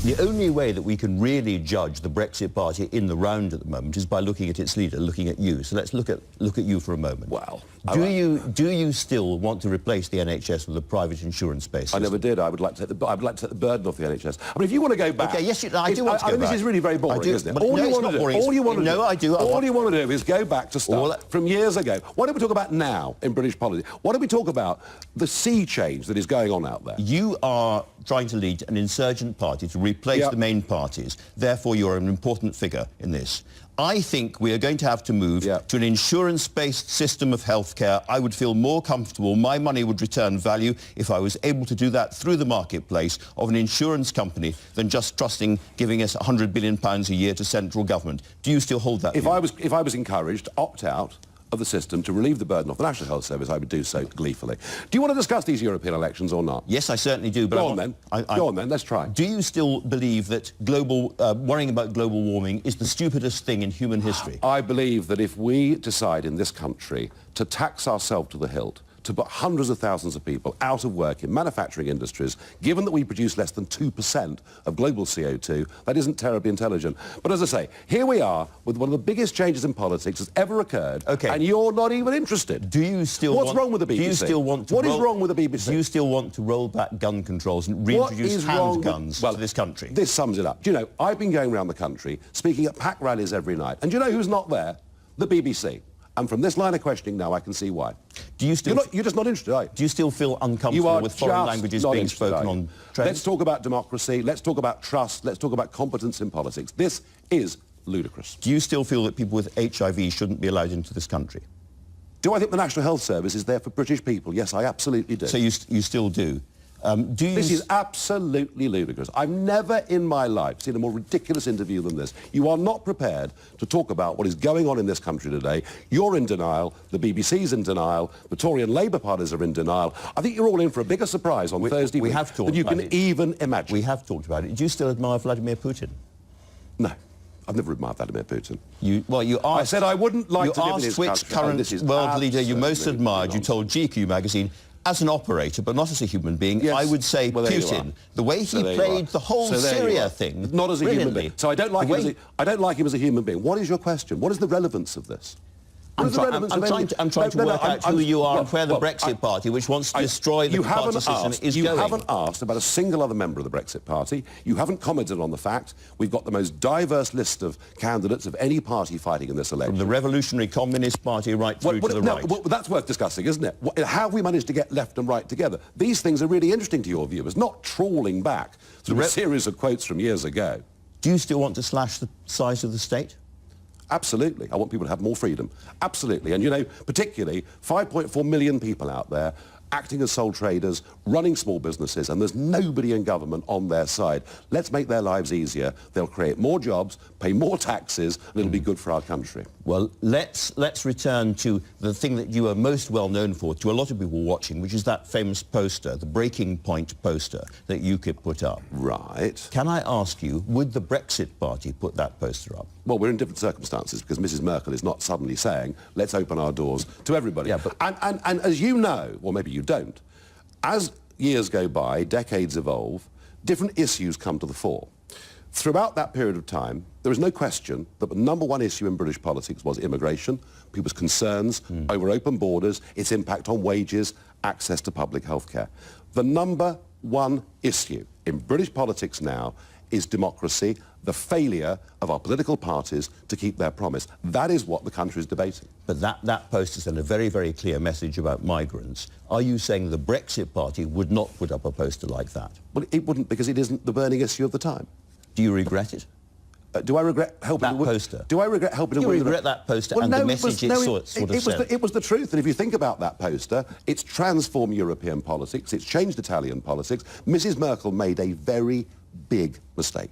The only way that we can really judge the Brexit Party in the round at the moment is by looking at its leader, looking at you. So let's look at you for a moment. Well, do you still want to replace the NHS with a private insurance-based system? I never did. I would like to take the burden off the NHS. I mean, if you want to go back... Okay, yes, I do want to go back. This is really very boring, isn't it? All you want to do is go back to stuff from years ago. Why don't we talk about now in British politics? Why don't we talk about the sea change that is going on out there? You are trying to lead an insurgent party to replace the main parties. Therefore, you're an important figure in this. I think we are going to have to move to an insurance-based system of healthcare. I would feel more comfortable. My money would return value if I was able to do that through the marketplace of an insurance company than just trusting giving us £100 billion a year to central government. Do you still hold that view? If I was encouraged to opt out of the system to relieve the burden of the National Health Service, I would do so gleefully. Do you want to discuss these European elections or not? Yes, I certainly do. But Go on then, let's try. Do you still believe that worrying about global warming is the stupidest thing in human history? I believe that if we decide in this country to tax ourselves to the hilt, to put hundreds of thousands of people out of work in manufacturing industries, given that we produce less than 2% of global CO2, that isn't terribly intelligent. But as I say, here we are with one of the biggest changes in politics that's ever occurred, and you're not even interested. Do you still What's wrong with the BBC? Do you still want to What is wrong with the BBC? Do you still want to roll back gun controls and reintroduce handguns to this country? This sums it up. Do you know, I've been going around the country speaking at pack rallies every night, and do you know who's not there? The BBC. And from this line of questioning now, I can see why. Do you still... You're just not interested, are you? Do you still feel uncomfortable with foreign languages being spoken on trains? Let's talk about democracy. Let's talk about trust. Let's talk about competence in politics. This is ludicrous. Do you still feel that people with HIV shouldn't be allowed into this country? Do I think the National Health Service is there for British people? Yes, I absolutely do. So you still do? This is absolutely ludicrous. I've never in my life seen a more ridiculous interview than this. You are not prepared to talk about what is going on in this country today. You're in denial. The BBC's in denial. The Tory and Labour parties are in denial. I think you're all in for a bigger surprise on Thursday week than you can even imagine. We have talked about it. Do you still admire Vladimir Putin? No. I've never admired Vladimir Putin. I said I wouldn't like to live in his country. You asked which current world leader you most admired. You told GQ magazine, as an operator, but not as a human being, I would say Putin. The way he played the whole Syria thing, not as a human being. So I don't like him as a human being. What is your question? What is the relevance of this? I'm trying to work out who you are and where the Brexit Party, which wants to destroy the party system, is going. You haven't asked about a single other member of the Brexit Party. You haven't commented on the fact we've got the most diverse list of candidates of any party fighting in this election. From the Revolutionary Communist Party right through to the right. Well, that's worth discussing, isn't it? How have we managed to get left and right together? These things are really interesting to your viewers, not trawling back through a series of quotes from years ago. Do you still want to slash the size of the state? Absolutely. I want people to have more freedom. Absolutely. And, you know, particularly 5.4 million people out there acting as sole traders, running small businesses, and there's nobody in government on their side. Let's make their lives easier. They'll create more jobs, pay more taxes, and it'll be good for our country. Well, let's return to the thing that you are most well known for, to a lot of people watching, which is that famous poster, the Breaking Point poster that UKIP put up. Right. Can I ask you, would the Brexit Party put that poster up? Well, we're in different circumstances because Mrs Merkel is not suddenly saying, let's open our doors to everybody. Yeah, but... and as you know, or maybe you don't, as years go by, decades evolve, different issues come to the fore. Throughout that period of time, there is no question that the number one issue in British politics was immigration, people's concerns over open borders, its impact on wages, access to public health care. The number one issue in British politics now is democracy, the failure of our political parties to keep their promise. That is what the country is debating. But that poster sent a very, very clear message about migrants. Are you saying the Brexit Party would not put up a poster like that? Well, it wouldn't, because it isn't the burning issue of the time. Do you regret it? Do I regret helping... That poster? Do I regret helping... Do you regret that poster and the message it sort of sent? It was the truth, and if you think about that poster, it's transformed European politics, it's changed Italian politics. Mrs Merkel made a very big mistake.